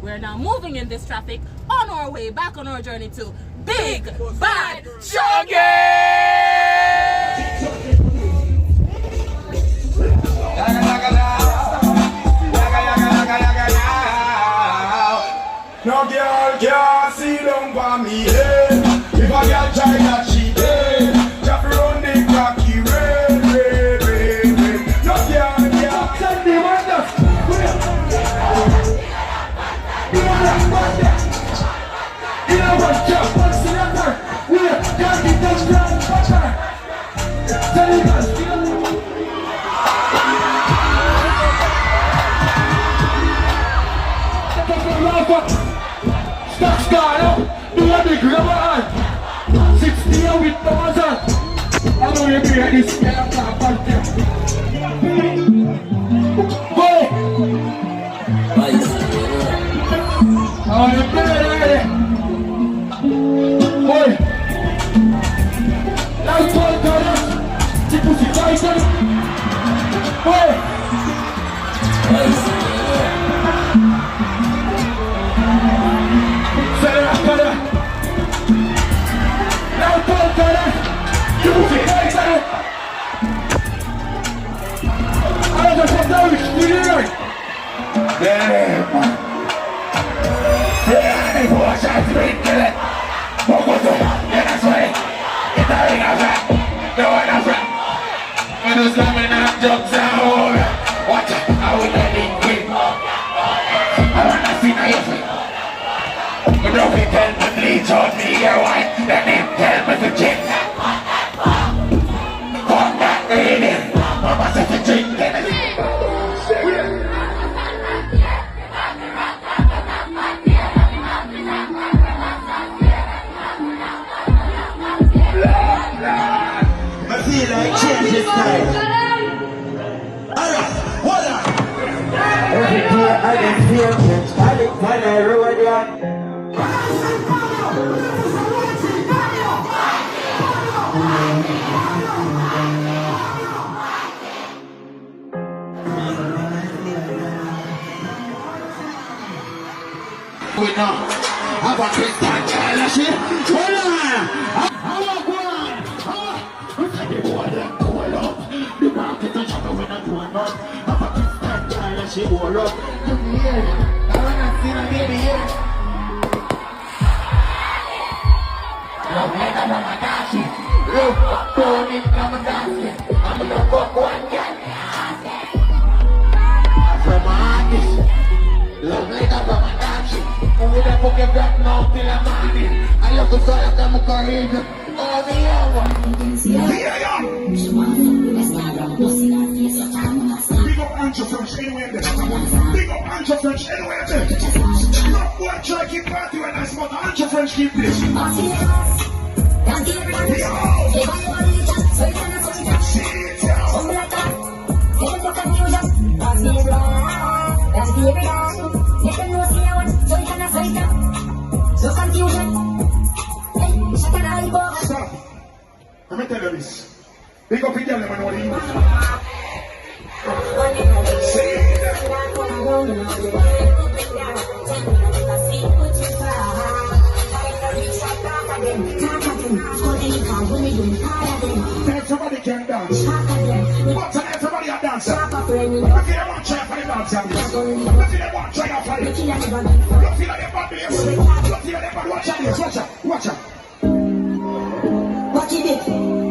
We're now moving in this traffic on our way back on our journey to Big Bad CHUG! No girl can't see down for me head. If a girl try that she dead, just run the cocky red. No girl can't send me wonder. You know what, Joe? What's the number? We're cocky touchdown butter. Tell you guys, Stop starting, do a big rubber 60 with the mother. I know you hear this, I can't fight you. Boy! Oh, you better. Boy! Last one, brother. The pussy fighter. Boy! Let me tell you this. Big up in them and what do you everybody can dance. But everybody a dancer. Look at them one try for the dance. Look at them one try for it. Look at them bad bass. Look at them bad watch out. Watch out. What you did?